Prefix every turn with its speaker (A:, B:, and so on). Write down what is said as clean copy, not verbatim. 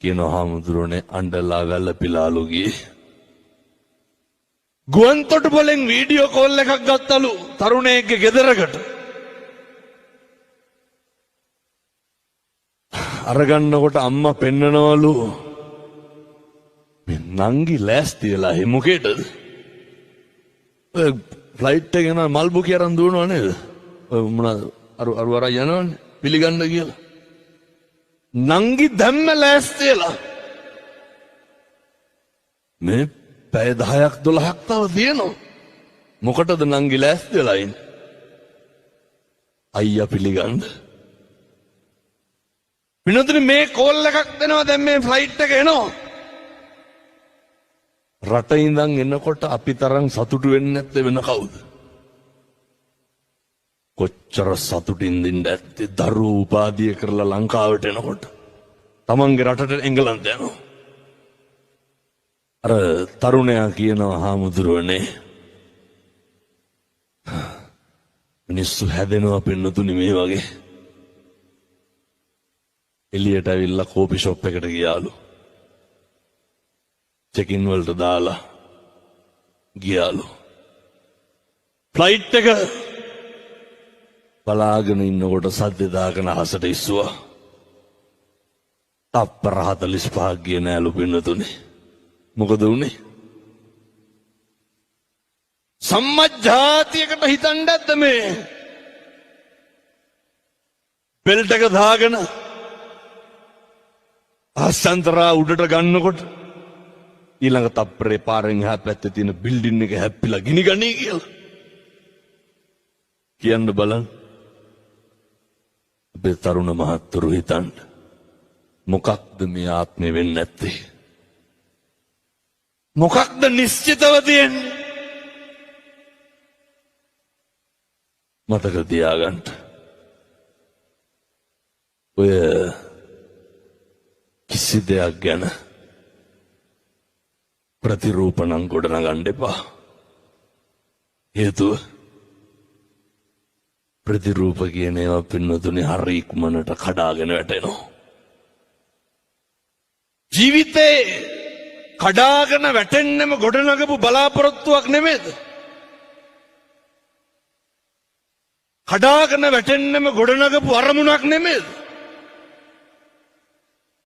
A: කියන හාමුදුරනේ අඬලා වැළපිලාලු ගියේ. ගුවන් තොටුපළෙන් වීඩියෝ කෝල් එකක් ගත්තලු තරුණයෙක්ගේ ගෙදරකට. අරගන්නකොට අම්මා පෙන්නනවලු මේ නංගි ලෑස්ති වෙලා මොකේද? ෆ්ලයිට් එක යනවා මල් බුකිය අරන් දුවනවා නේද? ඔය මොනවාද අර යනවනේ පිළිගන්න කියලා. නංගි දැම්ම ලෑස්ති වෙලා මේ පැය 10ක් 12ක් තව තියෙනවා. මොකටද නංගි ලෑස්ති වෙලා ඉන්නේ? අයියා පිළිගන්න. විනෝදනේ මේ කෝල් එකක් දෙනවා දැන් මේ ෆ්ලයිට් එක එනවා. රට ඉඳන් එනකොට අපි තරම් සතුටු වෙන්නේ නැත්තේ වෙන කවුද? කොච්චර සතුටින්ද ඉඳද්දි දරුවෝ උපාධිය කරලා ලංකාවට එනකොට තමන්ගේ රටට එංගලන්ත යනවා. අර තරුණයා කියනවා හාමුදුරුවනේ මිනිස්සු හැදෙනවා පින්නතුනි මේ වගේ. එළියට ඇවිල්ලා කෝපි ෂොප් එකට ගියාලු. චෙකින් වලට දාලා ගියාලු. ෆ්ලයිට් එක බලාගෙන ඉන්නකොට සද්ද දාගෙන අහසට ඉස්සුවා. තප්පර 45ක් ගියේ නෑලු පින්නතුනේ. මොකද උනේ? සම්මජ්ජාතියකට හිතන්නේ නැද්ද මේ? බෙල්ට් එක දාගෙන ආසන්තරා උඩට ගන්නකොට ඊළඟ තප්පරේ පාරෙන් එහා පැත්තේ තියෙන බිල්ඩින් එක හැප්පිලා ගිනි ගන්නේ කියලා. කියන්න බලන්න. අපේ තරුණ මහත්තුරු හිතන්න මොකක්ද මේ ආත්මේ වෙන්නේ නැත්තේ? මොකක්ද නිශ්චිතව තියෙන්නේ? මතක තියාගන්න. ඔය කිසි දෙයක් ගැන ප්‍රතිරූපණම් ගොඩනගන්න එපා. හේතුව ප්‍රතිරූප කියන ඒවා පින්නතුනේ හරි ඉක්මනට කඩාගෙන වැටෙනවා. ජීවිතේ කඩාගෙන වැටෙන්නෙම ගොඩනගපු බලාපොරොත්තුවක් නෙමෙයිද? කඩාගෙන වැටෙන්නෙම ගොඩනගපු අරමුණක් නෙමෙයිද?